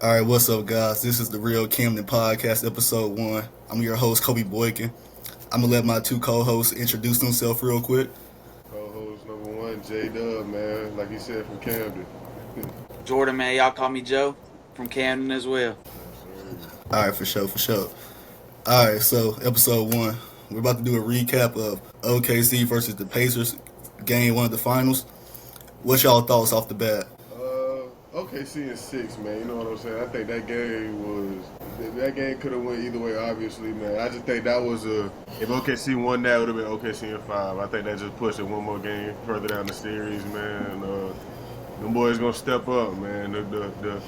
All right, what's up, guys? This is the Real Camden Podcast, episode 1. I'm your host, Kobe Boykin. I'm going to let my two co-hosts introduce themselves real quick. Co-host number one, J-Dub, man. Like he said, from Camden. Jordan, man, y'all call me Joe from Camden as well. Yes, sir. All right, for sure. All right, so episode 1. We're about to do a recap of OKC versus the Pacers, game 1 of the finals. What's y'all thoughts off the bat? OKC in 6, man. You know what I'm saying? I think that game could have went either way, obviously, man. I just think that was if OKC won that, it would have been OKC in 5. I think that just pushed it one more game further down the series, man. Them boys gonna step up, man. The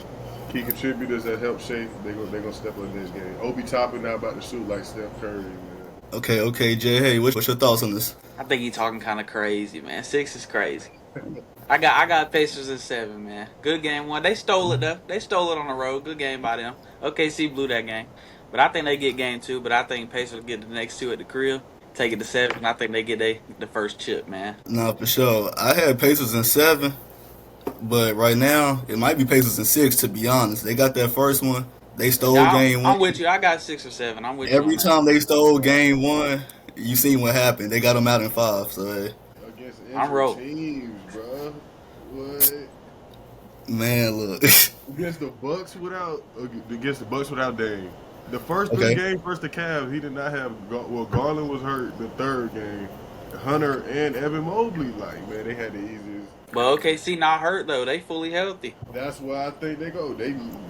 key contributors that help shape, they gonna step up in this game. Obi Toppin now about to shoot like Steph Curry, man. Okay, Jay, hey, what's your thoughts on this? I think he talking kind of crazy, man. 6 is crazy. I got Pacers in 7, man. Good game 1. They stole it though. They stole it on the road. Good game by them. OKC blew that game, but I think they get game 2. But I think Pacers get the next 2 at the crib. Take it to 7. I think they get the first chip, man. No, for sure. I had Pacers in 7, but right now it might be Pacers in 6. To be honest, they got that first one. They stole game 1. I'm with you. I got 6 or 7. I'm with you. Every time they stole game 1, you seen what happened. They got them out in 5. So hey. Against I'm teams, bro. What? Man, look. Against the Bucks without Dame. The first three games versus the Cavs, he did not have. Well, Garland was hurt the third game. Hunter and Evan Mobley, man, they had the easiest. But OKC not hurt though. They fully healthy. That's why I think they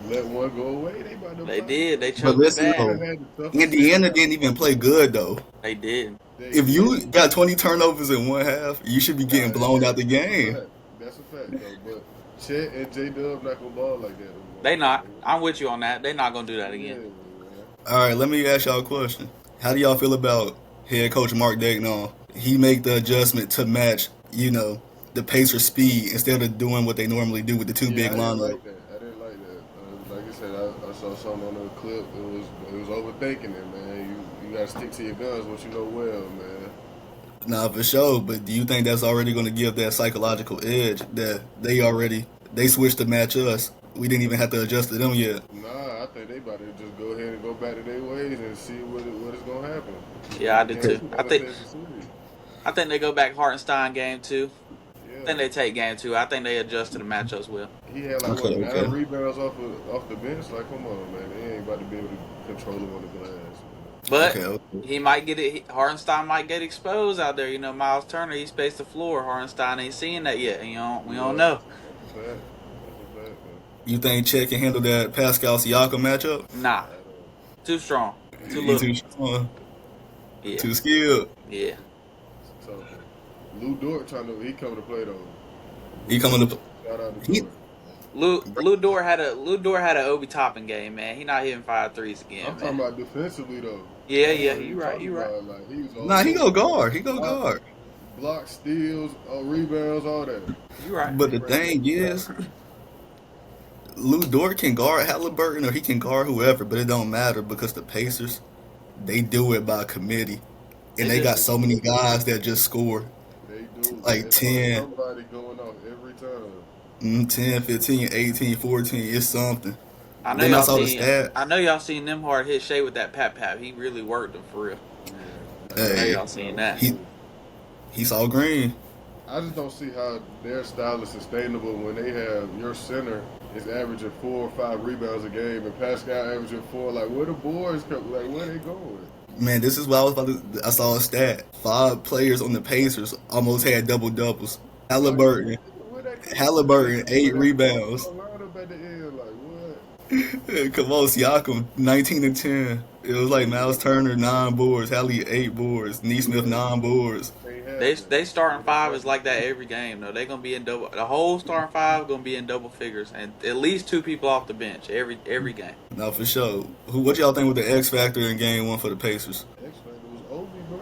let one go away. They did. They But choked it listen, back. Indiana didn't even play good though. They did. If you got 20 turnovers in one half, you should be getting blown out the game. That's a fact, though. But Chet and J-Dub not gonna ball like that. They not. I'm with you on that. They not gonna do that again. All right, let me ask y'all a question. How do y'all feel about head coach Mark Daigneault? He make the adjustment to match, the Pacers' speed instead of doing what they normally do with the two big lineup. I didn't like that. Like I said, I saw something on the clip. It was overthinking it, man. You gotta stick to your guns, what you know well, man. Nah, for sure. But do you think that's already going to give that psychological edge that they switched to match us? We didn't even have to adjust to them yet. Nah, I think they about to just go ahead and go back to their ways and see what is gonna happen. Yeah, I do too. I think they go back Hartenstein game 2. Yeah. I think they take game 2. I think they adjust to the matchups well. He had 9 rebounds off the bench. Like, come on, man. They ain't about to be able to control him on the glass. But he might get it. Hartenstein might get exposed out there. Miles Turner, he spaced the floor. Hartenstein ain't seeing that yet. We don't know. You think Chet can handle that Pascal Siakam matchup? Nah, too strong, too little, too strong, too skilled. Yeah. So, Lou Dort he coming to play though. He coming to. Shout out to Dort. Lou Dort had a Obi Toppin game, man. He not hitting 5 threes again. I'm talking about defensively though. Yeah, you right. He go guard. He go guard. Block, steals, rebounds, all that. You right. But the thing is, Lou Dort can guard Halliburton or he can guard whoever, but it don't matter because the Pacers, they do it by committee, and they got so many guys that just score. They do. Like 10. Somebody going off every time. 10, 15, 18, 14, it's something. I know y'all seen them hard hit Shea with that pat. He really worked them for real. Hey, I know y'all seen that. He saw green. I just don't see how their style is sustainable when they have your center is averaging 4 or 5 rebounds a game and Pascal averaging 4. Like, where the boys come? Like, where they going? Man, this is what I was about to. I saw a stat. 5 players on the Pacers almost had double doubles. Halliburton, 8 rebounds. Come on, Siakam, 19 and 10. It was like Miles Turner 9 boards, Hallie 8 boards, Neesmith 9 boards. They starting 5 is like that every game though. They gonna be in double. The whole starting 5 gonna be in double figures, and at least 2 people off the bench every game. No, for sure. What y'all think was the X factor in game 1 for the Pacers? X factor was Obi, bro.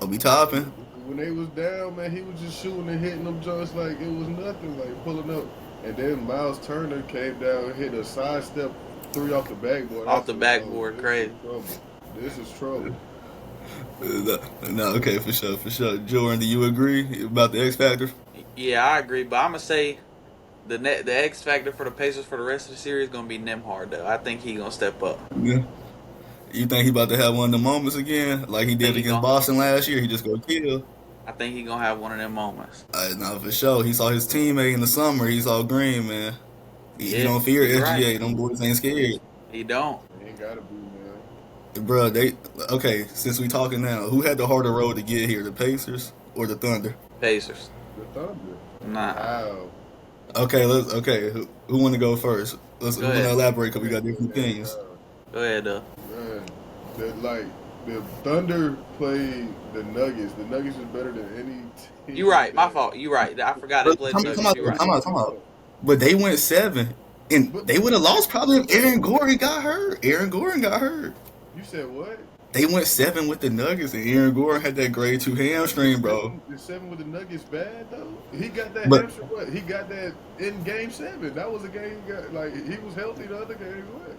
Obi Toppin. When they was down, man, he was just shooting and hitting them joints like it was nothing, like pulling up. And then Miles Turner came down and hit a sidestep 3 off the backboard. Off the backboard, crazy. This is trouble. No, okay, for sure. Jordan, do you agree about the X factor? Yeah, I agree, but I'm gonna say the X factor for the Pacers for the rest of the series is gonna be Nembhard though. I think he gonna step up. Yeah. You think he about to have one of the moments again, like he I did think he against gonna. Boston last year? He just go kill. I think he gonna have one of them moments. No, for sure. He saw his teammate in the summer. He saw Green, man. He Yeah, don't fear you're right. SGA. Them boys ain't scared. He don't. He ain't gotta be, man. Bro, okay, since we talking now, who had the harder road to get here, the Pacers or the Thunder? Pacers. The Thunder. Nah. Wow. Okay, who want to go first? Let's Go want to ahead. elaborate because we got different things. Go ahead though. Man, the Thunder played the Nuggets. The Nuggets is better than any team. You right. My fault. You right. I forgot they played the Nuggets. You right. Come out. But they went 7, and they would have lost probably if Aaron Gordon got hurt. You said what? They went 7 with the Nuggets, and Aaron Gordon had that grade 2 hamstring, bro. The 7 with the Nuggets bad though. He got that But- hamstring. What? He got that in Game 7. That was a game. He got, like he was healthy. The other games, what?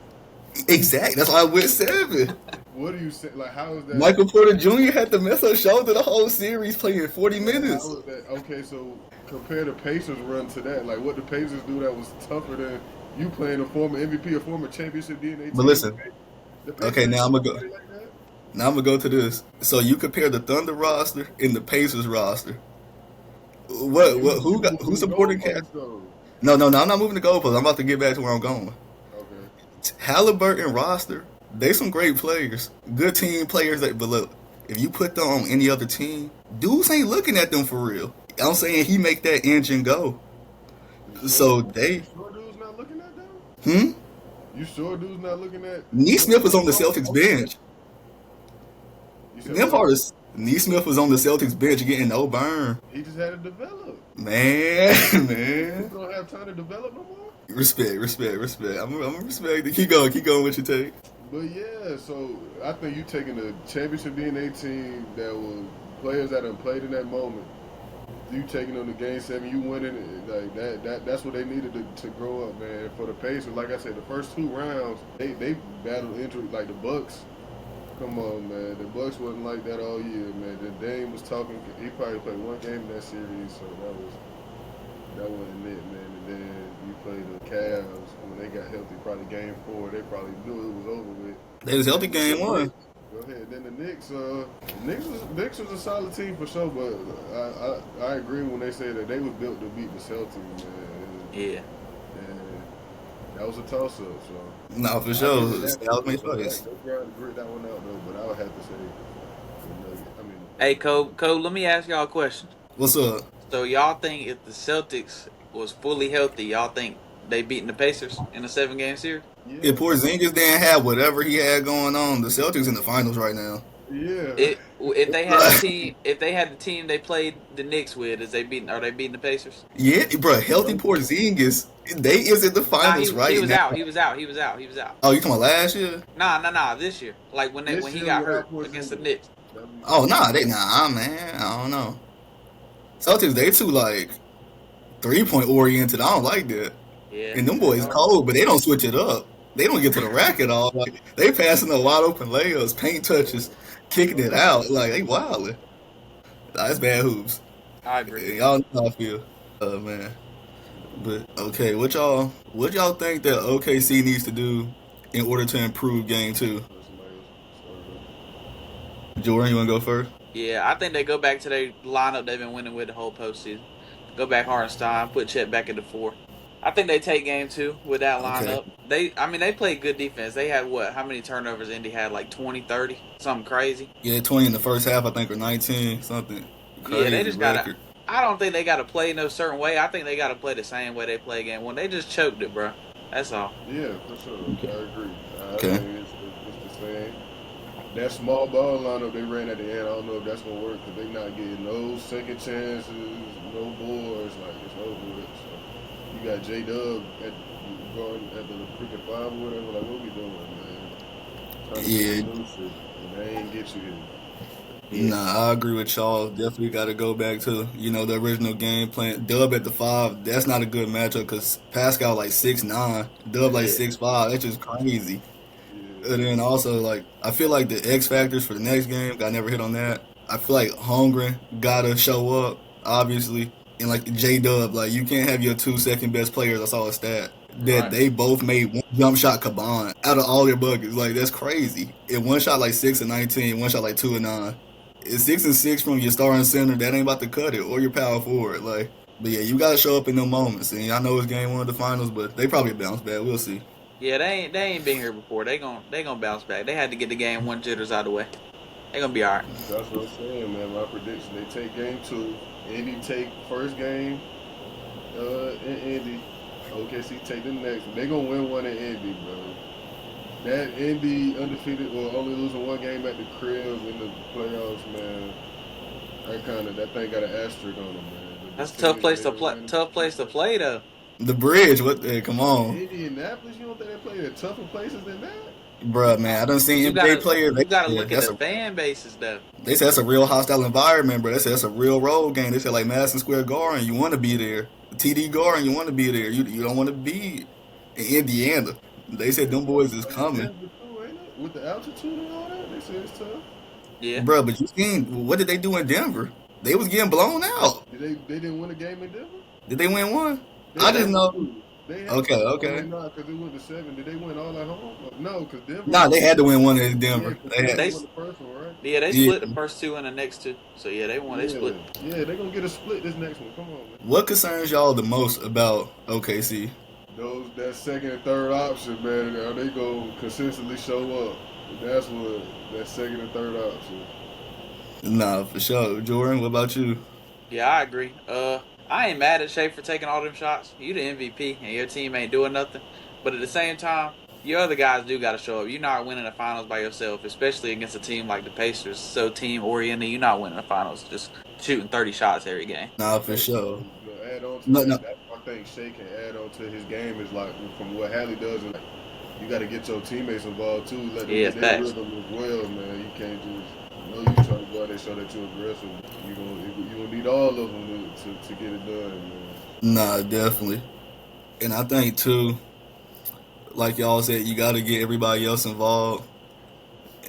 Exactly. That's why I went 7. What do you say? Like how is that? Michael Porter Jr. had to mess up shoulder the whole series, playing 40 minutes. How is that? Okay, so compare the Pacers run to that. Like what the Pacers do that was tougher than you playing a former MVP, a former championship DNA team. But listen, The Pacers okay, now I'm gonna go. play like that? Now I'm gonna go to this. So you compare the Thunder roster and the Pacers roster. Who supporting cast? though? No, I'm not moving the goalposts. I'm about to get back to where I'm going. Okay. Halliburton roster, they some great players, good team players. But look, if you put them on any other team, dudes ain't looking at them for real. I'm saying he make that engine go. So they, You sure dude's not looking at them? hmm? You sure dude's not looking at? Neesmith was on the Celtics bench. You said Them what? part is Neesmith was on the Celtics bench getting no burn. He just had to develop. Man. You don't have time to develop no more. Respect. I'm gonna respect it. Keep going with your take. But yeah, so I think you taking the championship DNA team that was players that have played in that moment. You taking them to Game 7, you winning it, like that's what they needed to grow up, man. For the Pacers, like I said, the first 2 rounds they battled injury, like the Bucks. Come on, man. The Bucks wasn't like that all year, man. The Dame was talking. He probably played 1 game in that series, so that wasn't it, man. And then you played the Cavs when they got healthy. Probably Game 4, they probably knew it was over with. They was healthy game 1. Go ahead. Then the Knicks was a solid team for sure, but I agree when they say that they was built to beat the Celtics, man. Yeah. And that was a toss up. So. No, for sure. That makes sense. They tried to grit that one out though, but I would have to say the Nuggets. I mean, Hey, Cole, let me ask y'all a question. What's up? So y'all think if the Celtics was fully healthy, y'all think they beating the Pacers in a 7-game series? yeah, If Porzingis didn't have whatever he had going on, the Celtics in the finals right now. yeah. If they had the team they played the Knicks with, are they beating the Pacers? Yeah, bro, healthy Porzingis, they is in the finals right he was now. out. He was out. Oh, you talking about last year? Nah. This year, like when This he year got without hurt against the Porzingis. Knicks. Oh, man. I don't know. Celtics, they too like 3-point oriented. I don't like that. Yeah. And them boys cold, but they don't switch it up. They don't get to the rack at all. Like they passing the wide open layups, paint touches, kicking it out. Like they wildin'. That's bad hoops. I agree. Y'all know how I feel. Man. But okay, what y'all think that OKC needs to do in order to improve game 2? Jordan, you wanna go first? Yeah, I think they go back to their lineup they've been winning with the whole postseason. Go back Hartenstein, put Chet back at the 4. I think they take game 2 with that lineup. Okay. They played good defense. They had how many turnovers Indy had? Like 20, 30? Something crazy. Yeah, 20 in the first half, I think, or 19, something crazy. Yeah, they just record. I don't think they gotta play no certain way. I think they gotta play the same way they play game 1. They just choked it, bro. That's all. Yeah, for sure. I agree. Okay. I think it's the same. That small ball lineup they ran at the end, I don't know if that's gonna work because they not getting no second chances, no boards. Like it's over with. So you got J-Dub going at the freaking 5 or whatever. Like what we doing, man? Trying to Yeah. do shit, and they ain't get you here. Yeah. Nah, I agree with y'all. Definitely got to go back to the original game plan. Dub at the 5. That's not a good matchup because Pascal like 6'9", Dub like Yeah. 6'5". That's just crazy. Yeah. And then also like I feel like the X factors for the next game. I never hit on that. I feel like Holmgren gotta show up. Obviously, And like J-Dub, like you can't have your 2 second best players. I saw a stat that Right. they both made one jump shot combined out of all their buckets. Like that's crazy. And one shot like 6 and 19, one shot like 2 and 9. It's 6 and 6 from your starting center. That ain't about to cut it, or your power forward. Like, but yeah, you gotta show up in them moments. And I know it's game one of the finals, but they probably bounce back. We'll see. Yeah, they ain't been here before. They gonna bounce back. They had to get the game one jitters out of the way. They gonna be all right. That's what I'm saying, man. My prediction: they take game 2. Indy take first game. In Indy. OKC take the next. They gonna win one in Indy, bro. That Indy undefeated or only losing one game at the crib in the playoffs, man. That thing got an asterisk on them, man. That's a tough place to play. Tough place to play though. The bridge, what? Come on, Indianapolis, you don't think they play in tougher places than that? bruh, man. I done seen You NBA gotta, players. you gotta look at the fan bases though. They say that's a real hostile environment, bro. They say that's a real road game. They say like Madison Square Garden, you want to be there. TD Garden, you want to be there. You don't want to be in Indiana. They said them boys is coming. With the altitude and all that, they say it's tough. Yeah, Bro, but you seen what did they do in Denver? They was getting blown out. They didn't win a game in Denver? Did they win one? I just know. Okay. No, because they went to 7. Did they win all at home? No, because Denver. Nah, they had to win one in Denver. They They had, won the first one, right? yeah, they split the first 2 and the next 2. So yeah, they won. They split. Yeah, they're going to get a split this next one. Come on, man. what concerns y'all the most about OKC? That second and third option, man, are they going to consistently show up? That's what that second and third option. Nah, for sure. Jordan, what about you? Yeah, I agree. I ain't mad at Shea for taking all them shots. You the MVP, and your team ain't doing nothing. But at the same time, your other guys do got to show up. You're not winning the finals by yourself, especially against a team like the Pacers, so team-oriented. You're not winning the finals just shooting 30 shots every game. Nah, for sure. Add on to No. that's one thing Shea can add on to his game is like from what Hallie does, and you got to get your teammates involved too. Let them get their rhythm as well, man. You can't just. You trying to go out there and show that you're aggressive. You gonna need all of them to get it done, man. Nah, definitely. And I think too, like y'all said, you got to get everybody else involved.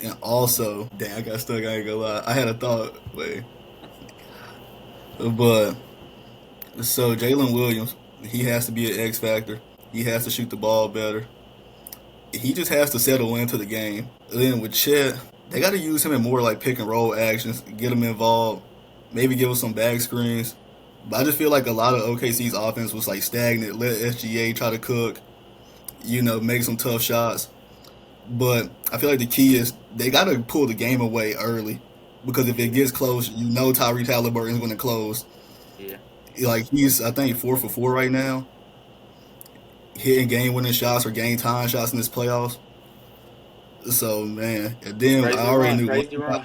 And also, dang, I got stuck. I ain't gonna lie. I had a thought, but so Jalen Williams, he has to be an X factor. He has to shoot the ball better. He just has to settle into the game. And then with Chet, they got to use him in more like pick and roll actions, get him involved, maybe give us some back screens. But I just feel like a lot of OKC's offense was like stagnant. Let SGA try to cook, make some tough shots. But I feel like the key is they got to pull the game away early, because if it gets close, Tyrese Halliburton's going to close. Yeah. Like he's, I think, 4 for 4 right now, hitting game-winning shots or game-time shots in this playoffs. So, man, and then I already knew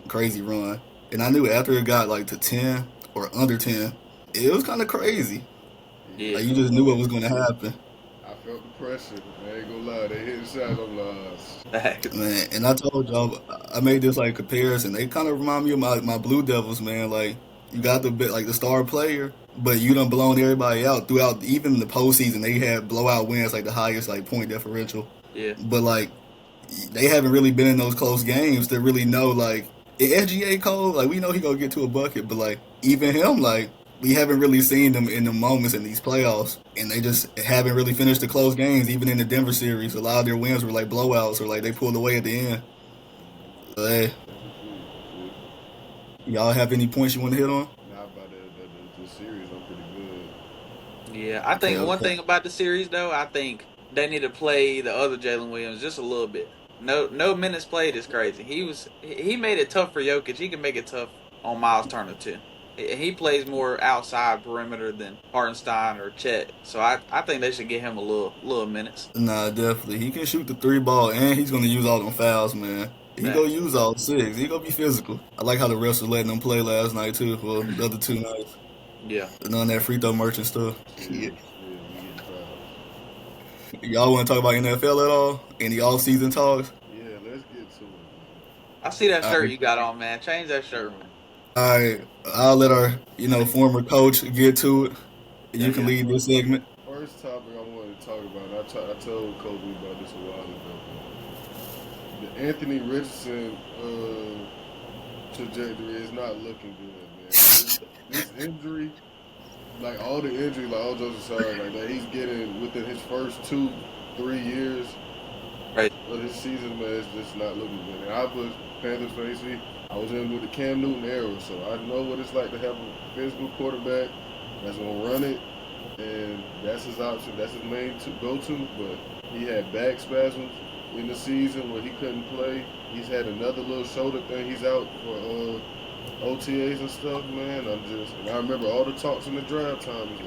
crazy run. And I knew after it got like to 10 or under 10, it was kind of crazy. Yeah. Like you just knew what was going to happen. I felt the pressure. I ain't gonna lie. They hit the shots. I'm like, man, and I told y'all, I made this like comparison. They kind of remind me of my Blue Devils, man. Like you got the star player, but you done blown everybody out throughout. Even the postseason, they had blowout wins, like the highest like point differential. Yeah. But like they haven't really been in those close games to really know like SGA Cole. Like we know he gonna get to a bucket, but like even him, like we haven't really seen them in the moments in these playoffs, and they just haven't really finished the close games. Even in the Denver series, a lot of their wins were like blowouts or like they pulled away at the end. So, hey, y'all have any points you want to hit on? nah, about the series, I'm pretty good. Yeah, I think one thing about the series though, I think they need to play the other Jalen Williams just a little bit. No minutes played is crazy. He made it tough for Jokic. He can make it tough on Miles Turner too. He plays more outside perimeter than Hartenstein or Chet, so I think they should give him a little minutes. Nah, definitely. He can shoot the 3 ball, and he's gonna use all them fouls, man. He gonna use all 6. He gonna be physical. I like how the refs were letting them play last night too. For the other 2 nights. Yeah. None of that free throw merchant stuff. Yeah. Y'all want to talk about NFL at all? Any off-season talks? Yeah, let's get to it. I see that shirt you got on, man. Change that shirt, man. All right, I'll let our former coach get to it. You can lead this segment. First topic I wanted to talk about, I told Kobe about this a while ago. The Anthony Richardson trajectory is not looking good, man. this injury, like all the injury, like all jokes aside, like that he's getting within his first 2-3 years Right. of his season, man, it's just not looking good. And I was Panthers fan, I was in with the Cam Newton era, so I know what it's like to have a physical quarterback that's gonna run it, and that's his option. That's his main go-to. But he had back spasms in the season where he couldn't play. He's had another little shoulder thing. He's out for OTAs and stuff, man. And I remember all the talks in the draft time. It's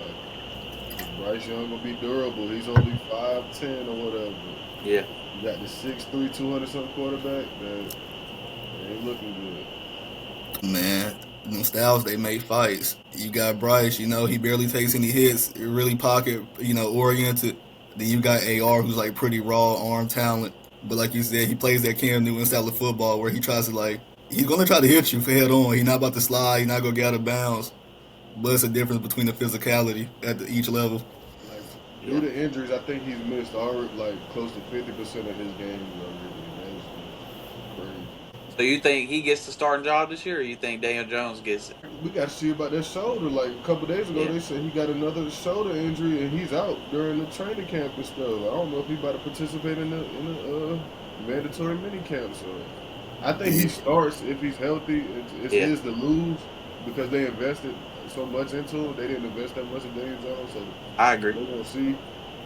like Bryce Young gonna be durable. He's only 5'10" or whatever. Yeah. You got the 6'3", 200-something quarterback that ain't looking good. Man, them styles, they make fights. You got Bryce, he barely takes any hits, really pocket, oriented. Then you got AR, who's like pretty raw arm talent. But like you said, he plays that Cam Newton style of football where he tries to he's gonna try to hit you for head on. He's not about to slide, he's not gonna get out of bounds. But it's a difference between the physicality at each level. Due to injuries, I think he's missed close to 50% of his games already. That's crazy. So you think he gets the starting job this year, or you think Daniel Jones gets it? We got to see about that shoulder. Like a couple days ago, They said he got another shoulder injury and he's out during the training camp and stuff. I don't know if he's about to participate in the mandatory mini camp. So I think he starts if he's healthy. It's his to lose because they invested so much into him. They didn't invest that much in Daniel Jones, so I agree. We're gonna see.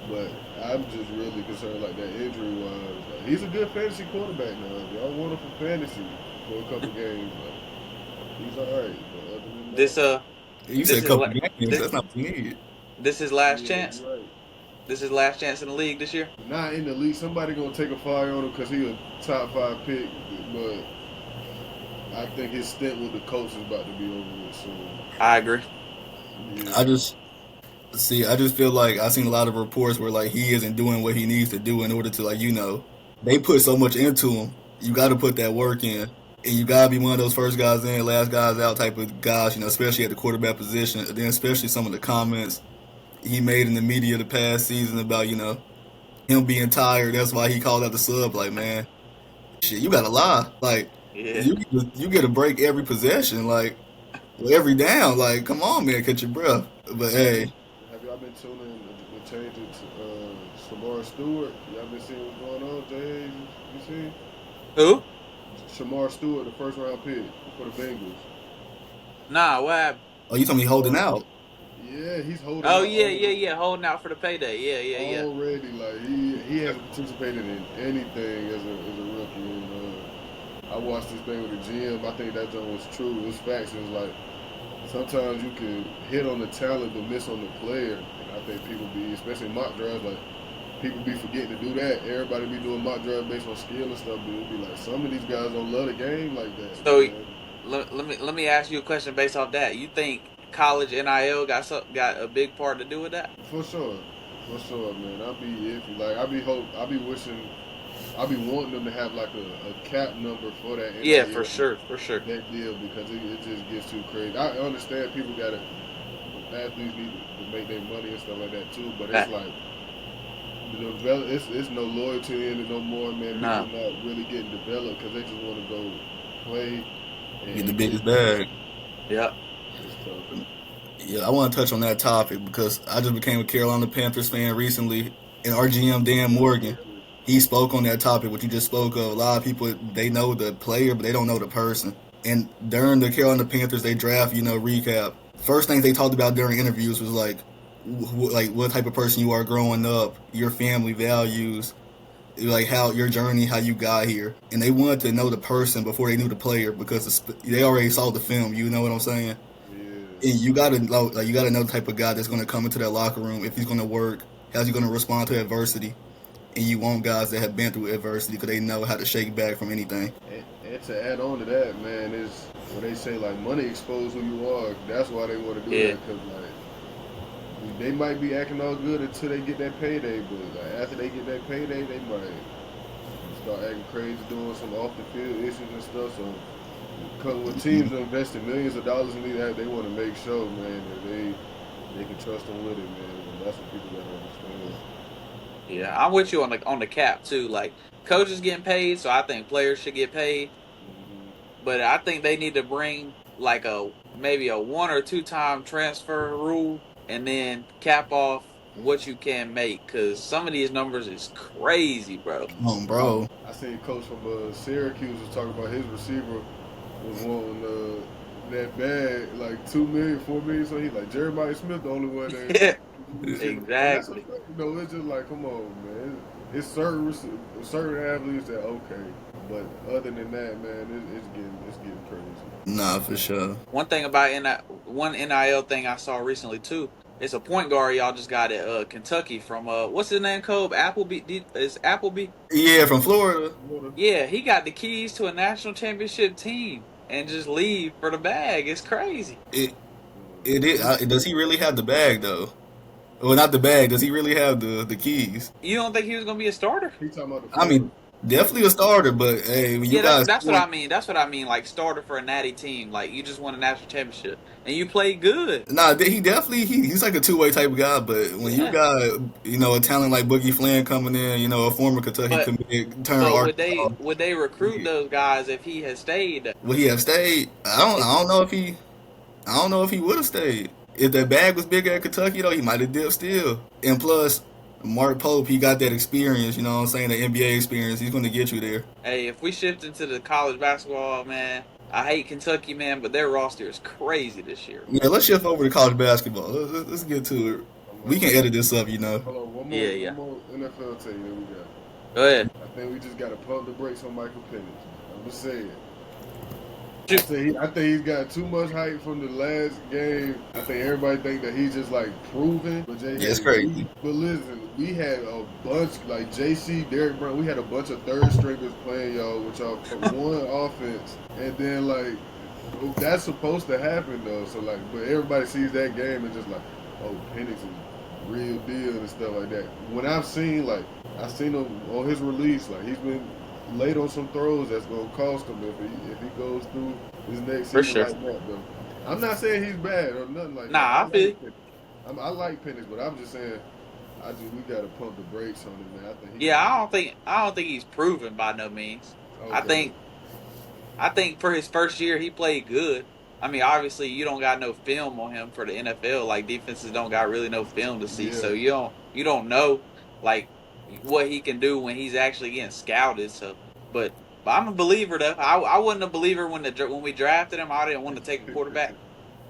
But I'm just really concerned that injury wise. He's a good fantasy quarterback now. If y'all want him for fantasy for a couple games, he's all right. But other than that, You said a couple games. That's not what you need. This his last chance. Right. This is last chance in the league this year. Not in the league. Somebody gonna take a fire on him because he a top 5 pick. But I think his stint with the Colts is about to be over with soon. I agree. Yeah. I just feel like I've seen a lot of reports where he isn't doing what he needs to do in order to they put so much into him. You got to put that work in, and you got to be one of those first guys in, last guys out type of guys. Especially at the quarterback position. And then especially some of the comments he made in the media the past season about him being tired. That's why he called out the sub. Like, man, shit, you gotta lie. You get a break every possession. Every down. Come on, man, catch your breath. But hey. Have y'all been tuning the change to Shamar Stewart? Y'all been seeing what's going on, Jay? You seen? Who? Shamar Stewart, the first round pick for the Bengals. Nah, what happened? Oh, you told me holding out. Yeah, he's holding out. Oh, yeah, holding out for the payday. Yeah. Already, he hasn't participated in anything as a rookie. And, I watched this thing with the GM. I think that joke was true. It was facts. It was sometimes you can hit on the talent but miss on the player. And I think people especially mock drafts, people be forgetting to do that. Everybody be doing mock draft based on skill and stuff, but it'd be some of these guys don't love the game like that. So let me ask you a question based off that. You think college NIL got a big part to do with that? For sure, man. I'll be iffy. I'll be wanting them to have a cap number for that. Yeah, for sure. That deal, because it just gets too crazy. I understand athletes need to make their money and stuff like that too, but it's no loyalty in it no more, man. Nah. People not really getting developed because they just want to go play and Get the biggest bag. Yep. It's tough. Yeah, I want to touch on that topic because I just became a Carolina Panthers fan recently, and our GM Dan Morgan, he spoke on that topic, what you just spoke of. A lot of people, they know the player, but they don't know the person. And during the Carolina Panthers, they draft, recap. First things they talked about during interviews was what type of person you are growing up, your family values, how your journey, how you got here. And they wanted to know the person before they knew the player because they already saw the film. You know what I'm saying? Yeah. And you gotta know the type of guy that's gonna come into that locker room, if he's gonna work, how's he gonna respond to adversity. And you want guys that have been through adversity because they know how to shake back from anything. And to add on to that, man, is when they say money expose who you are. That's why they want to do that, because they might be acting all good until they get that payday, but after they get that payday, they might start acting crazy, doing some off the field issues and stuff. So, because when teams are investing millions of dollars in these, they want to make sure, man, that they can trust them with it, man. And that's what people gotta understand. Yeah, I'm with you on the cap too. Coaches getting paid, so I think players should get paid. Mm-hmm. But I think they need to bring a maybe a 1 or 2 time transfer rule, and then cap off what you can make, because some of these numbers is crazy, bro. Bro. I seen coach from Syracuse was talking about his receiver was wanting that bag like 2 million, 4 million. So he's like Jeremiah Smith, the only one that. And that's a Exactly. fact. It's just like, come on, man. It's certain athletes that okay, but other than that, man, it's getting crazy. Nah, for sure. One thing about one NIL thing I saw recently too. It's a point guard y'all just got at Kentucky from what's his name, Kobe? Appleby? Is Appleby? Yeah, from Florida. Yeah, he got the keys to a national championship team and just leave for the bag. It's crazy. It is. Does he really have the bag though? Well, not the bag. Does he really have the keys? You don't think he was gonna be a starter? He talking about the I mean, definitely a starter, but hey, when you guys, that's what I mean. That's what I mean. Like starter for a natty team. Like you just won a national championship and you played good. nah, he definitely he's like a two-way type of guy. But when you got a talent like Boogie Flynn coming in, a former Kentucky commit, would they recruit those guys if he had stayed? Would he have stayed? I don't know if he would have stayed. If that bag was bigger at Kentucky, though, he might have dipped still. And plus, Mark Pope, he got that experience, the NBA experience. He's going to get you there. Hey, if we shift into the college basketball, man, I hate Kentucky, man, but their roster is crazy this year. Yeah, let's shift over to college basketball. Let's get to it. We can edit this up, Hold on, one more NFL team that we got. Go ahead. I think we just got to pump the brakes on Michael Penix. I'm going to say it. I think he's got too much hype from the last game. I think everybody think that he's just like proven. But it's crazy. But listen, we had a bunch like JC, Derrick Brown. We had a bunch of third stringers playing y'all with y'all one offense, and then like that's supposed to happen though. So like, but everybody sees that game and just like, oh, Penix is real deal and stuff like that. When I seen him on his release, like he's been late on some throws that's gonna cost him if he goes through his next season like that. Though I'm not saying he's bad or nothing like that. Nah, I like Penix, but I'm just saying we gotta pump the brakes on him, man. I don't think he's proven by no means. Okay. I think for his first year he played good. I mean, obviously you don't got no film on him for the NFL. Like defenses don't got really no film to see, so you don't know like what he can do when he's actually getting scouted. So, but I'm a believer though. I wasn't a believer when we drafted him. I didn't want to take a quarterback,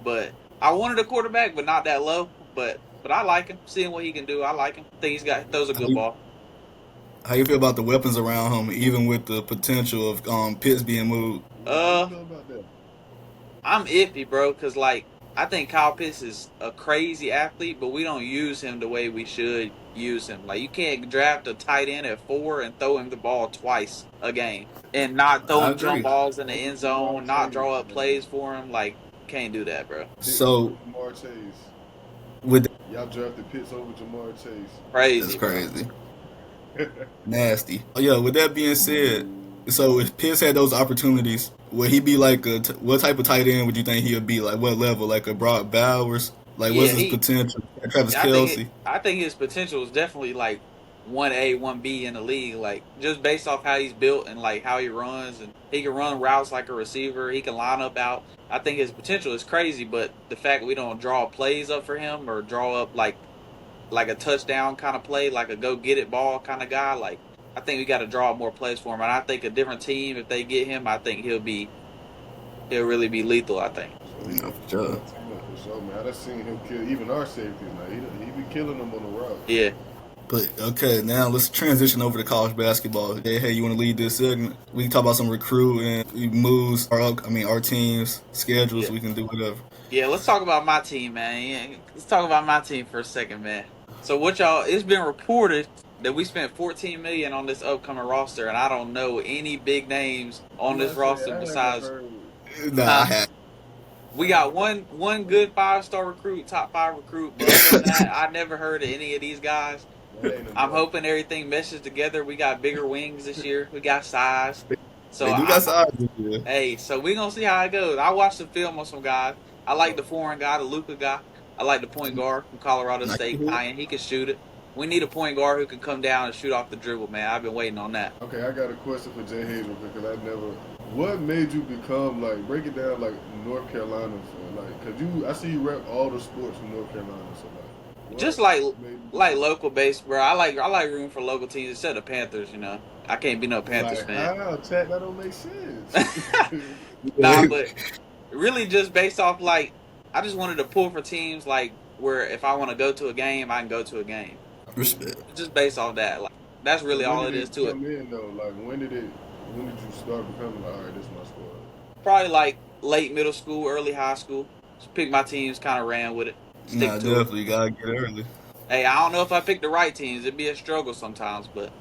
but I wanted a quarterback, but not that low. But I like him. Seeing what he can do, I like him. I think throws a good ball. How you feel about the weapons around him, even with the potential of Pitts being moved? I'm iffy, bro, because like I think Kyle Pitts is a crazy athlete, but we don't use him the way we should use him. Like you can't draft a tight end at 4 and throw him the ball twice a game and not throw him jump balls in the end zone, not draw up plays for him. Like can't do that, bro. So Jamar Chase, y'all drafted Pitts over Jamar Chase. Crazy. That's crazy. Nasty. Oh yeah. With that being said, so if Pitts had those opportunities, would he be like what type of tight end would you think he would be? Like what level? Like a Brock Bowers? Like what's his potential? Travis Kelce? I think his potential is definitely like 1A, 1B in the league. Like just based off how he's built and like how he runs, and he can run routes like a receiver. He can line up out. I think his potential is crazy, but the fact we don't draw plays up for him or draw up like a touchdown kind of play, like a go get it ball kind of guy, like I think we got to draw more plays for him. And I think a different team, if they get him, I think he'll really be lethal, I think. For sure. Man. I done seen him kill even our safeties. Like he be killing them on the route. Yeah. But okay, now let's transition over to college basketball. Hey, you want to lead this segment? We can talk about some recruiting, moves, our teams, schedules. Yeah. We can do whatever. Yeah, let's talk about my team, man. Yeah, let's talk about my team for a second, man. So it's been reported that we spent $14 million on this upcoming roster, and I don't know any big names on this roster besides. We got one good 5-star recruit, top 5 recruit, but other than that, I never heard of any of these guys. I'm hoping everything meshes together. We got bigger wings this year. We got size. So hey, so we gonna see how it goes. I watched the film on some guys. I like the foreign guy, the Luka guy. I like the point guard from Colorado State, Ryan. He can shoot it. We need a point guard who can come down and shoot off the dribble, man. I've been waiting on that. Okay, I got a question for Jay Hayes because what made you become, like, break it down, like, North Carolina fan? Like, cause I see you rep all the sports from North Carolina. So like, Just like local base, bro. I like rooting for local teams except the Panthers. You know, I can't be no Panthers like fan. how Chat, that don't make sense. Nah, but really just based off like I just wanted to pull for teams like where if I want to go to a game, I can go to a game. Respect. Just based off that, like that's really When all did it is to it. come in though? Like when did you start becoming like, all right, this is my squad? Probably like late middle school, early high school. Just pick my teams, kind of ran with it. Stick Nah, to it. definitely gotta get early. Hey, I don't know if I picked the right teams. It'd be a struggle sometimes, but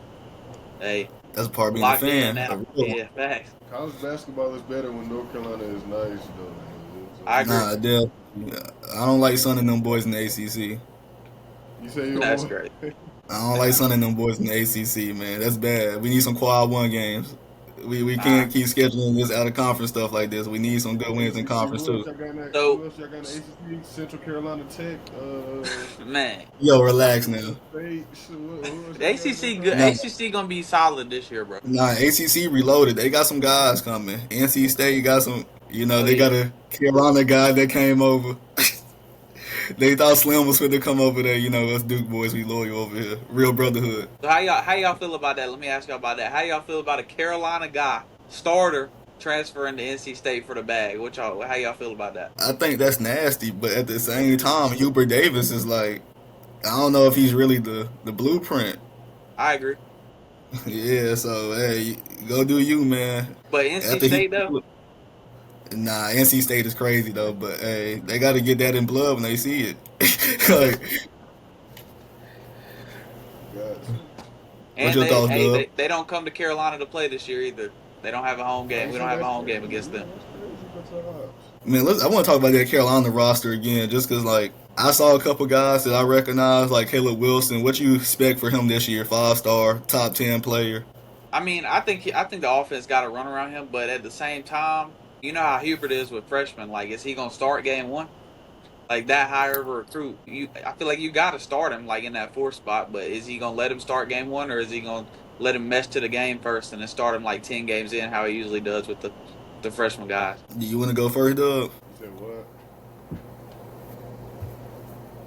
hey, That's part of being a locked in fan. now. A real one. Yeah, facts. College basketball is better when North Carolina is nice though. I agree. Nah, definitely. I don't like sunning them boys in the ACC. You say you That's want great. I don't like sunning them boys in the ACC, man. That's bad. We need some quad one games. We can't keep scheduling this out of conference stuff like this. We need some good wins in conference too. Who else y'all got in the ACC? Central Carolina Tech. Man, Yo, relax now. State. the ACC good. Nah. ACC gonna be solid this year, bro. Nah, ACC reloaded. They got some guys coming. NC State got some. You know, Oh, they yeah. got a Carolina guy that came over. They thought Slim was fit to come over there. You know, us Duke boys, we loyal over here. Real brotherhood. So how y'all feel about that? Let me ask y'all about that. How y'all feel about a Carolina guy starter transferring to NC State for the bag? How y'all feel about that? I think that's nasty, but at the same time, Hubert Davis is like, I don't know if he's really the blueprint. I agree. Yeah, so hey, go do you, man. But NC After State though, Nah, NC State is crazy though, but hey, they got to get that in blood when they see it. Like, and your thoughts, Dub? they don't come to Carolina to play this year either. They don't have a home game. We don't have a home game against them. man, I want to talk about that Carolina roster again, just because like I saw a couple guys that I recognize, like Caleb Wilson. What you expect for him this year? 5-star, top 10 player. I mean, I think the offense got to run around him, but at the same time, you know how Hubert is with freshmen. Like, is he gonna start game one? Like that high of a recruit, I feel like you got to start him like in that 4th spot. But is he gonna let him start game one, or is he gonna let him mesh to the game first and then start him like 10 games in, how he usually does with the freshman guys? Do you want to go first, Doug? You said what?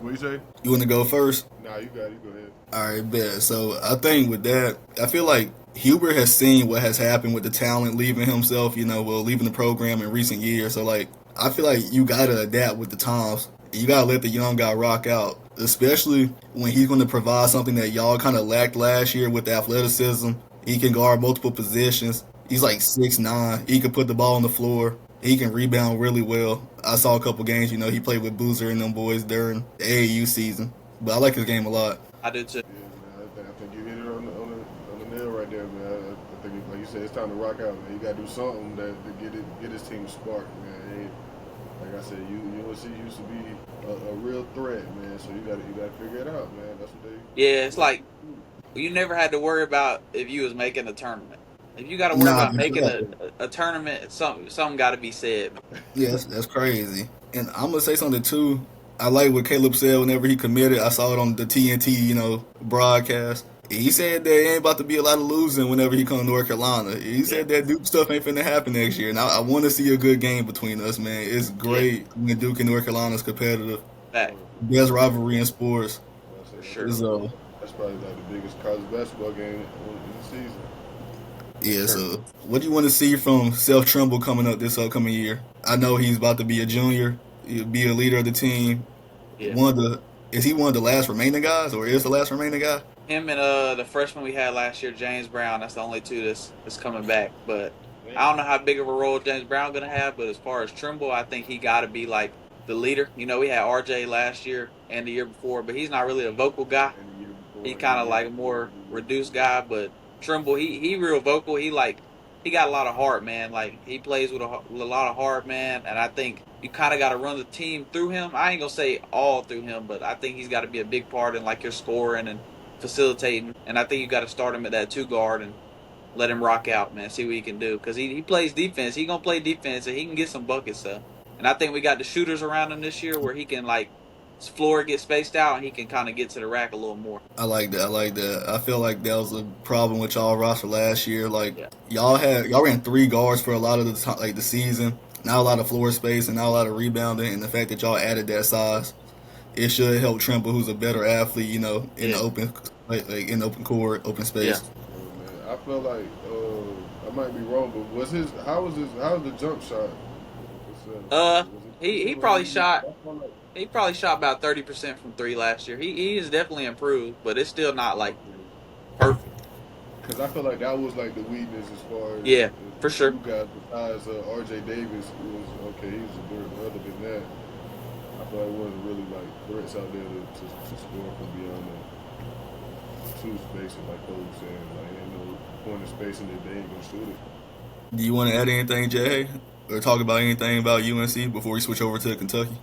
What you say? You want to go first? Nah, you got it. You go ahead. All right, bet. So I think with that, I feel like Hubert has seen what has happened with the talent leaving himself, leaving the program in recent years. So, like, I feel like you got to adapt with the times. You got to let the young guy rock out, especially when he's going to provide something that y'all kind of lacked last year with athleticism. He can guard multiple positions. He's like 6'9". He can put the ball on the floor. He can rebound really well. I saw a couple games, he played with Boozer and them boys during the AAU season. But I like his game a lot. I do too. Yeah, man, I think you hit it on the nail right there, man. I think, like you said, it's time to rock out, man. You got to do something to get his team sparked, man. Like I said, UNC used to be a real threat, man. So you got to figure it out, man. That's what they. Yeah, it's like you never had to worry about if you was making a tournament. If you got to worry about making a tournament, something got to be said. Yeah, that's crazy. And I'm gonna say something too. I like what Caleb said whenever he committed. I saw it on the TNT, broadcast. He said there ain't about to be a lot of losing whenever he come to North Carolina. He said that Duke stuff ain't finna happen next year. And I want to see a good game between us, man. It's great when Duke and North Carolina's competitive. Fact. Best rivalry in sports. For sure. So, that's probably like the biggest college basketball game in the season. Yeah, so what do you want to see from Seth Trimble coming up this upcoming year? I know he's about to be a junior. He'll be a leader of the team. Yeah. Is he one of the last remaining guys, or is the last remaining guy? Him and the freshman we had last year, James Brown. That's the only two that's coming back. But I don't know how big of a role James Brown gonna have. But as far as Trimble, I think he got to be like the leader. We had RJ last year and the year before, but he's not really a vocal guy. He kind of like a more reduced guy. But Trimble, he real vocal. He got a lot of heart, man. Like he plays with a lot of heart, man. And I think you kind of got to run the team through him. I ain't gonna say all through him, but I think he's got to be a big part in like your scoring and facilitating. And I think you got to start him at that 2 guard and let him rock out, man. See what he can do, because he plays defense. He gonna play defense and he can get some buckets. So, and I think we got the shooters around him this year where he can like his floor get spaced out and he can kind of get to the rack a little more. I like that. I feel like that was a problem with y'all roster last year. Like y'all ran 3 guards for a lot of the season. not a lot of floor space and not a lot of rebounding, and the fact that y'all added that size, it should help Trimble, who's a better athlete, in the Yeah, open, like in the open court, open yeah. space. Man, I feel like I might be wrong, but how was the jump shot? Uh, Was it he pretty he good? Like probably shot he probably shot about 30% from three last year. He is definitely improved, but it's still not like perfect. because I feel like that was like the weakness as far as Yeah, for sure. you guys besides R.J. Davis, who was okay. He was a dirt, but other than that, I feel like it wasn't really like threats out there to score from beyond the two spaces, like Coach saying. Like ain't no point in spacing it. They ain't gonna shoot it. Do you want to add anything, Jay, or talk about anything about UNC before we switch over to Kentucky?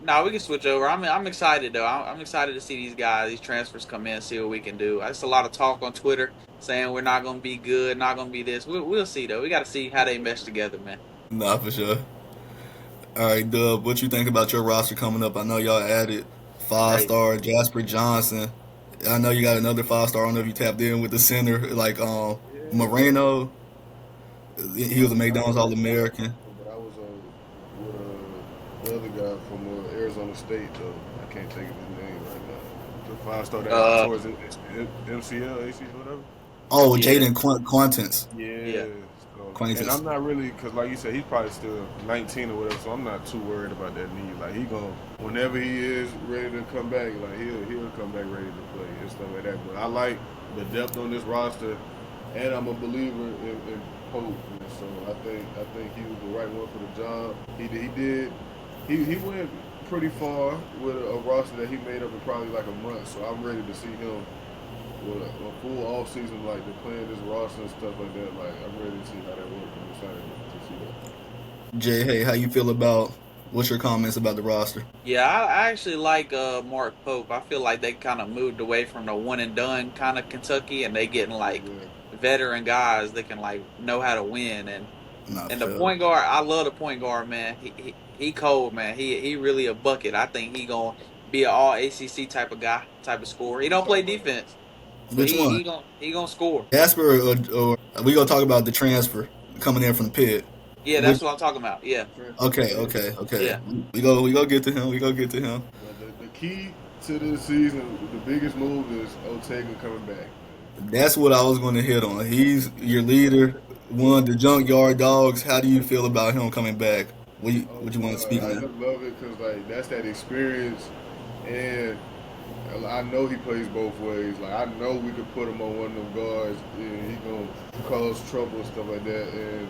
No, we can switch over. I'm excited though. I'm excited to see these guys, these transfers come in, see what we can do. There's a lot of talk on Twitter saying we're not gonna be good, not gonna be this. We'll see though. We got to see how they mesh together, man. Nah, for sure. All right, Dub, what you think about your roster coming up? I know y'all added five Hey, star Jasper Johnson. I know you got another 5 star. I don't know if you tapped in with the center, like Yeah, Moreno. He was a I McDonald's was All on Jasper American. Johnson, but I was with the other guy from Arizona State though. I can't think of his name right now. The 5 star that went uh, towards MCL, AC, whatever. Oh, yeah, Jaden Quantins. yeah, Yeah. So, and Quantins. I'm not really, because like you said, he's probably still 19 or whatever, so I'm not too worried about that knee. Like, he going to, whenever he is ready to come back, like, he'll come back ready to play and stuff like that. But I like the depth on this roster, and I'm a believer in Pope. And so I think he was the right one for the job. He went pretty far with a roster that he made up in probably like a month, so I'm ready to see him with a full off season, like to playing this roster and stuff like that. Like I'm ready to see how that works. I'm excited to see that. Jay, hey, how you feel about? What's your comments about the roster? yeah. I actually like Mark Pope. I feel like they kind of moved away from the one and done kind of Kentucky, and they getting like Yeah, veteran guys that can like know how to win. Not And for the sure. point guard, I love the point guard, man. He cold, man. He really a bucket. I think he gonna be an all ACC type of guy, type of scorer. He who you don't play talking about? defense, but Which one? he gonna score. Jasper or we gonna talk about the transfer coming in from the pit? Yeah, Which? that's what I'm talking about. Yeah, Transfer from Okay, Pitt. okay, okay. yeah. We go get to him. We go get to him. But the key to this season, the biggest move is Ortega coming back. That's what I was going to hit on. He's your leader, one of the junkyard dogs. How do you feel about him coming back? What you want to speak I on? just love it because like that's that experience, and I know he plays both ways. Like I know we could put him on one of them guards, and he gonna cause trouble and stuff like that. And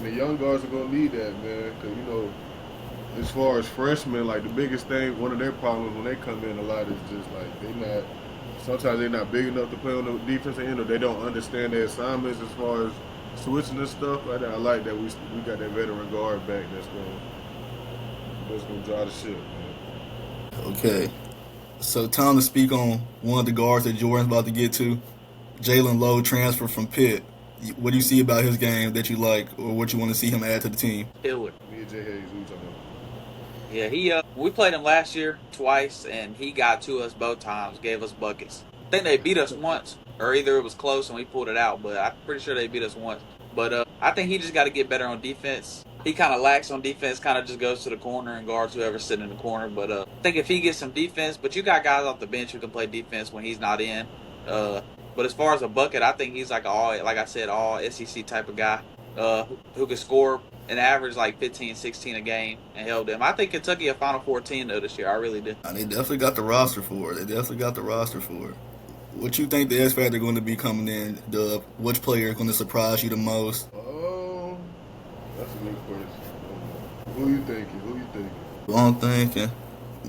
the young guards are gonna need that, man. Because as far as freshmen, like the biggest thing, one of their problems when they come in a lot is just like they not. Sometimes they're not big enough to play on the defensive end, or they don't understand their assignments as far as switching and stuff like that. I like that we got that veteran guard back that's gonna drive the ship, man. Okay, so time to speak on one of the guards that Jordan's about to get to. Jalen Lowe transfer from Pitt. What do you see about his game that you like, or what you want to see him add to the team? Killer. Me and Jay Hayes, who you talking about? Yeah, we played him last year twice, and he got to us both times, gave us buckets. I think they beat us once, or either it was close and we pulled it out, but I'm pretty sure they beat us once. But I think he just got to get better on defense. He kind of lacks on defense, kind of just goes to the corner and guards whoever's sitting in the corner. But I think if he gets some defense, but you got guys off the bench who can play defense when he's not in. But as far as a bucket, I think he's like like I said, all SEC type of guy who can score an average like 15, 16 a game and help them. I think Kentucky a Final Four team though this year. I really do. They definitely got the roster for it. They definitely got the roster for it. What you think the X Factor going to be coming in? Which player is going to surprise you the most? Oh, that's a good question. Who you thinking? Who you thinking? I'm thinking,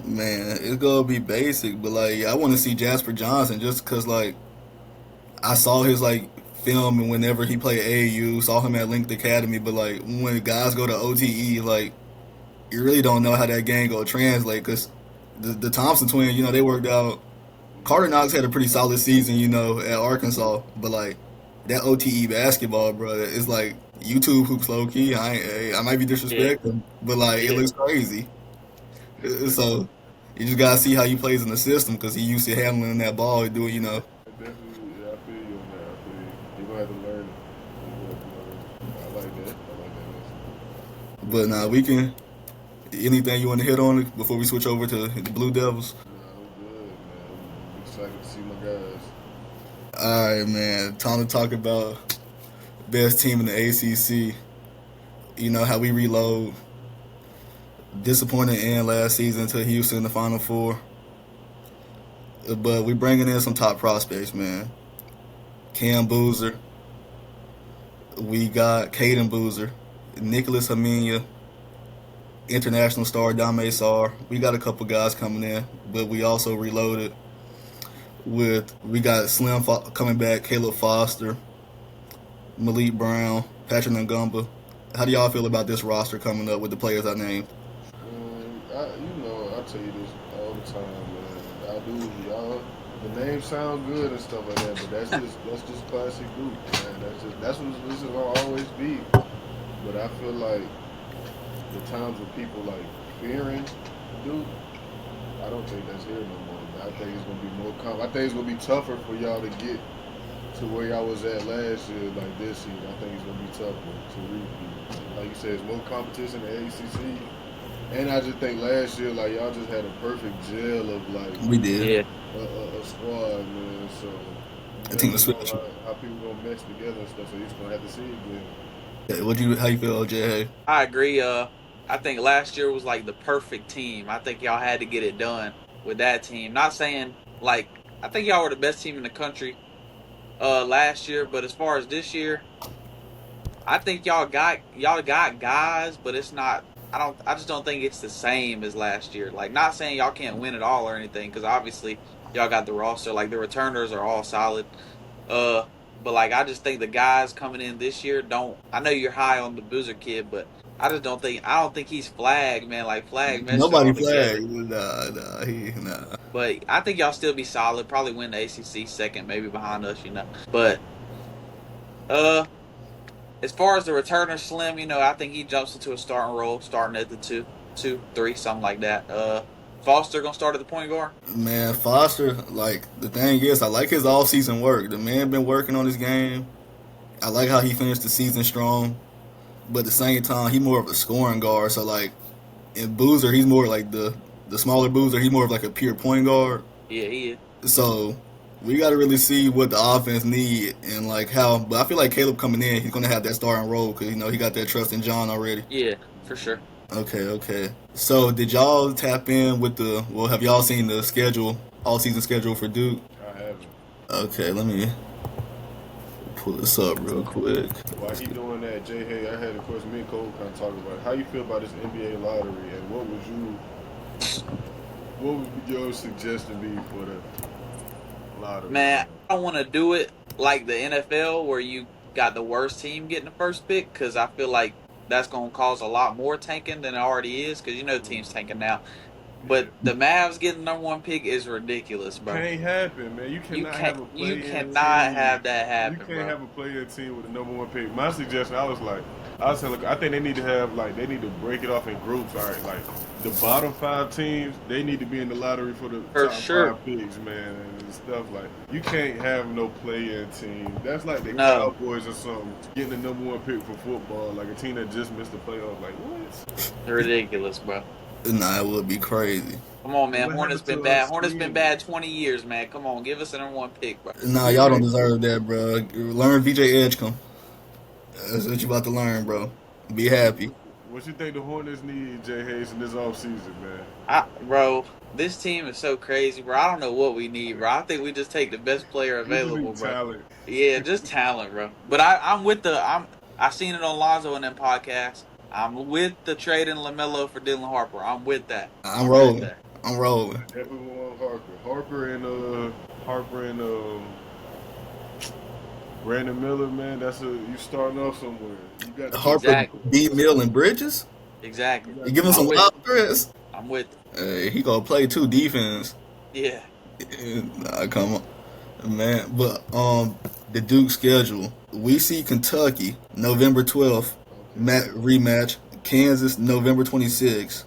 man, it's gonna be basic, but like I want to see Jasper Johnson just because like I saw his like film and whenever he played AAU, saw him at Linked Academy, but like when guys go to OTE, like you really don't know how that game gonna translate because the Thompson twins, they worked out. Carter Knox had a pretty solid season, at Arkansas, but like that OTE basketball, bro, it's like YouTube hoops low key. I might be Yeah, disrespecting, but like it yeah, looks crazy. It's different. So you just gotta see how he plays in the system because he used to handling that ball, doing Definitely, yeah, I feel you on that. I feel you. You're gonna have to learn it. I like that. I like that. But nah, we can. Anything you want to hit on it before we switch over to the Blue Devils? No, I'm good, man. I'm excited to see my guys. All right, man. Time to talk about best team in the ACC. You know how we reload. Disappointing end last season to Houston in the Final Four. But we bringing in some top prospects, man. Cam Boozer. We got Caden Boozer. Nicholas Hamenia. International star Dame Sarr. We got a couple guys coming in. But we also reloaded we got Slim coming back, Caleb Foster, Malik Brown, Patrick Ngumba. How do y'all feel about this roster coming up with the players I named? I tell you this all the time, man. I do, y'all. The names sound good and stuff like that, but that's just classic group, man. That's what this is gonna always be. But I feel like the times when people like fearing Duke, I don't think that's here no more. I think it's gonna be more I think it's gonna be tougher for y'all to get to where y'all was at last year, like this year. I think it's gonna be tougher to repeat. Like you said, it's more competition in the ACC. And I just think last year, like, y'all just had a perfect gel of, like, We did. a squad, man. So, I think the switch. How people going to mesh together and stuff, so you're just going to have to see it again. How you feel, OJ? I agree. I think last year was like the perfect team. I think y'all had to get it done with that team. Not saying, like, I think y'all were the best team in the country last year, but as far as this year, I think y'all got guys, but it's not. I just don't think it's the same as last year. Like, not saying y'all can't win it all or anything, because obviously y'all got the roster. Like, the returners are all solid. But like, I just think the guys coming in this year don't. I know you're high on the Boozer kid, but I just don't think. I don't think he's flagged, man. Like, flagged. Nobody flagged. Nah. But I think y'all still be solid. Probably win the ACC second, maybe behind us, you know. But as far as the returner, Slim, you know, I think he jumps into a starting role, starting at the 2, 3, something like that. Foster gonna start at the point guard? Man, Foster, like, the thing is, I like his all-season work. The man been working on his game. I like how he finished the season strong. But at the same time, he's more of a scoring guard. So, like, in Boozer, he's more like the smaller Boozer. He's more of like a pure point guard. Yeah, he is. So we got to really see what the offense need and like how. But I feel like Caleb coming in, he's gonna have that starting role because he got that trust in John already. Yeah, for sure. Okay. So did y'all tap in with have y'all seen the schedule, all season schedule for Duke? I haven't. Okay, let me pull this up real quick. While he doing that, Jay Hay, I had a question. Me and Cole kind of talking about how you feel about this NBA lottery and what would your suggestion be for the lottery? Man, I don't want to do it like the NFL where you got the worst team getting the first pick because I feel like that's going to cause a lot more tanking than it already is because you know teams tanking now. But the Mavs getting the number 1 pick is ridiculous, bro. Can't happen, man. You cannot have a player You cannot have that happen, bro. You can't have a player team with the number 1 pick. My suggestion, I was telling, I think they need to have they need to break it off in groups. All right, like the bottom 5 teams, they need to be in the lottery for the top 5 picks, man, and stuff like. You can't have no play-in team. That's like the Cowboys or something getting the number 1 pick for football, like a team that just missed the playoffs. Like what? Ridiculous, bro. Nah, it would be crazy. Come on, man. Hornets been bad. Hornets been bad 20 years, man. Come on, give us the number 1 pick, bro. Nah, y'all don't deserve that, bro. Learn VJ Edgecombe. That's what you about to learn, bro. Be happy. What you think the Hornets need, Jay Hayes, in this offseason, man? Bro, this team is so crazy, bro. I don't know what we need, bro. I think we just take the best player available, bro. Talent. Yeah, just talent, bro. But I'm with I seen it on Lonzo in them podcasts. I'm with the trade in LaMelo for Dylan Harper. I'm with that. I'm rolling. Definitely want Harper and Brandon Miller, man. You starting off somewhere. You got Harper, B. Mill, and Bridges. Exactly. You give him some wild threats. I'm with it. Hey, he gonna play 2 defense. Yeah. Nah, come on, man. But the Duke schedule. We see Kentucky November 12th. Rematch. Kansas November 26th.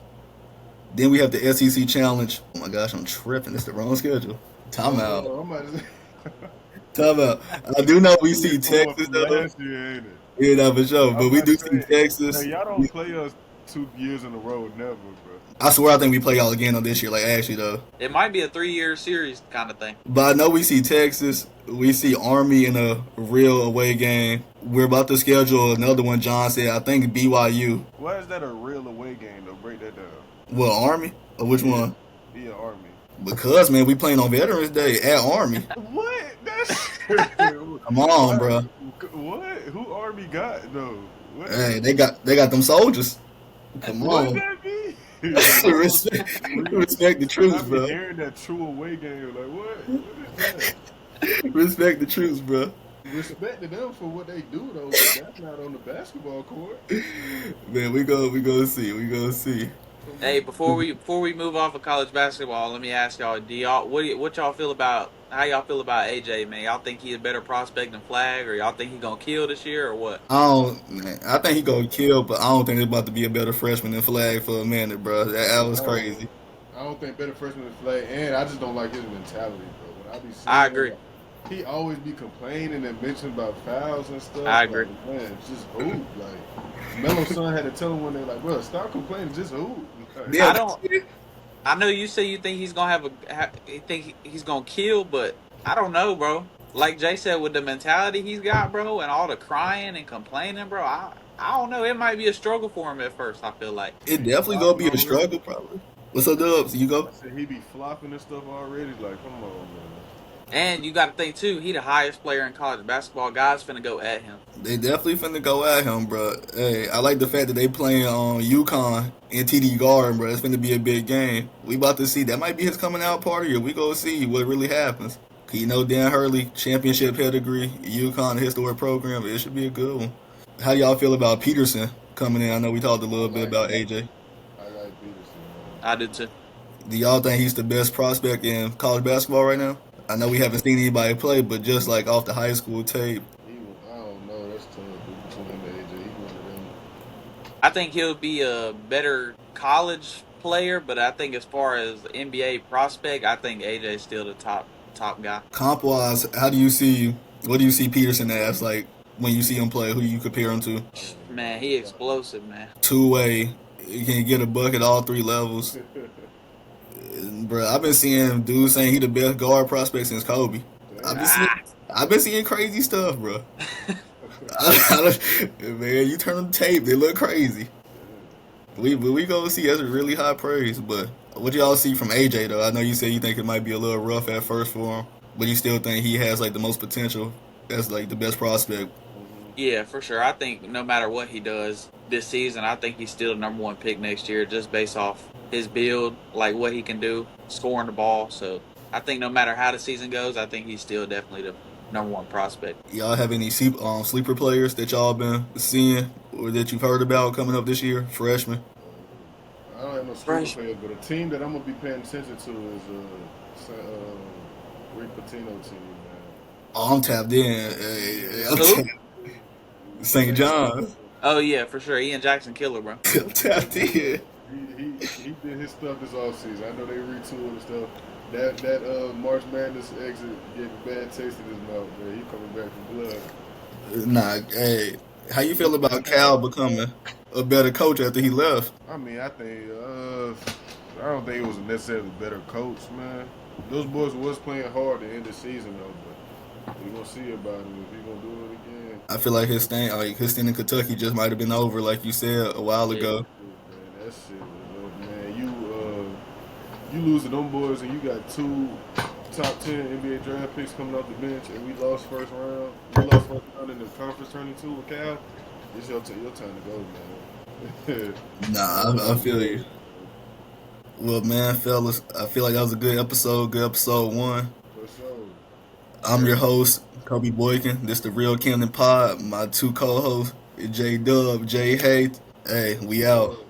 Then we have the SEC Challenge. Oh my gosh, I'm tripping. It's the wrong schedule. Timeout. Timeout. I do know we see Texas though. Last year, ain't it? Yeah, no, for sure. But we do see Texas. Y'all don't play us. 2 years in a row, never, bro. I swear I think we play y'all again on this year. Like, actually, though. It might be a 3-year series kind of thing. But I know we see Texas. We see Army in a real away game. We're about to schedule another one, John said. I think BYU. Why is that a real away game, though? Break that down. Well, Army? Or which one? Yeah, Army. Because, man, we playing on Veterans Day at Army. What? That's... Come on, bro. What? Who Army got, though? What? Hey, they got them soldiers. Come What on. does that mean? respect the troops, I've bro. been hearing that true away game. Like, what? What is that? Respect the troops, bro. Respect to them for what they do, though, but that's not on the basketball court. Man, we go see. We go see. Hey, before we move off of college basketball, let me ask y'all: what y'all feel about how y'all feel about AJ, man? Y'all think he's a better prospect than Flag, or y'all think he gonna kill this year, or what? I think he gonna kill, but I don't think it's about to be a better freshman than Flag for a minute, bro. That was crazy. I don't think better freshman than Flag, and I just don't like his mentality, bro. When I be seeing I agree. him, he always be complaining and mentioning about fouls and stuff. I agree. Like, man, just hoop. Like, Melo's son had to tell him one day, like, bro, stop complaining, just hoop. Like, Yeah, I know you say you think he's gonna he's gonna kill, but I don't know, bro. Like Jay said, with the mentality he's got, bro, and all the crying and complaining, bro, I don't know. It might be a struggle for him at first. I feel like it definitely gonna be a struggle, probably. What's up, Dubs? You go. I said he be flopping and stuff already. Like, come on, man. And you got to think too, he the highest player in college basketball. Guys finna go at him. They definitely finna go at him, bro. Hey, I like the fact that they playing on UConn in TD Garden, bro. It's finna be a big game. We about to see. That might be his coming out party, or we gonna see what really happens. You know, Dan Hurley, championship pedigree, UConn historic program. It should be a good one. How y'all feel about Peterson coming in? I know we talked a little bit about AJ. I like Peterson, man. I do too. Do y'all think he's the best prospect in college basketball right now? I know we haven't seen anybody play, but just like off the high school tape. I don't know. That's tough between him and AJ. He's one of them. I think he'll be a better college player, but I think as far as NBA prospect, I think AJ is still the top guy. Comp wise, what do you see Peterson as? Like when you see him play, who you compare him to? Man, he explosive, man. Two-way, he can get a bucket all three levels. Bro, I've been seeing dudes saying he the best guard prospect since Kobe. I've been seeing crazy stuff, bro. Man, you turn on the tape, they look crazy. We gonna see that's really high praise. But what y'all see from AJ though? I know you said you think it might be a little rough at first for him, but you still think he has like the most potential as like the best prospect. Yeah, for sure. I think no matter what he does this season, I think he's still the number one pick next year, just based off his build, like what he can do, scoring the ball. So I think no matter how the season goes, I think he's still definitely the number one prospect. Y'all have any sleeper players that y'all been seeing or that you've heard about coming up this year? Freshmen? I don't have no sleeper players, but a team that I'm gonna be paying attention to is Rick Pitino team, man. Oh, I'm tapped in. St. John's. Oh yeah, for sure. Ian Jackson killer, bro. I'm tapped in. He did his stuff this offseason. I know they retooled and stuff. That March Madness exit gave a bad taste in his mouth, man. He coming back from blood. Nah, hey, how you feel about Cal becoming a better coach after he left? I mean, I don't think he was necessarily a better coach, man. Those boys was playing hard at the end of the season, though, but we gonna see about him if he gonna do it again. I feel like his stint in Kentucky just might have been over, like you said a while ago. Man, that shit was man. You losing them boys, and you got 2 top 10 NBA draft picks coming off the bench, and we lost first round. We lost first round in the conference tourney too with Cal. It's your time to go, man. Nah, I feel you. Well, man, fellas, I feel like that was a good episode 1. For sure. I'm your host, Kobe Boykin. This the Real Camden Pod. My 2 co-hosts, J Dub, J Hayth. Hey, we out.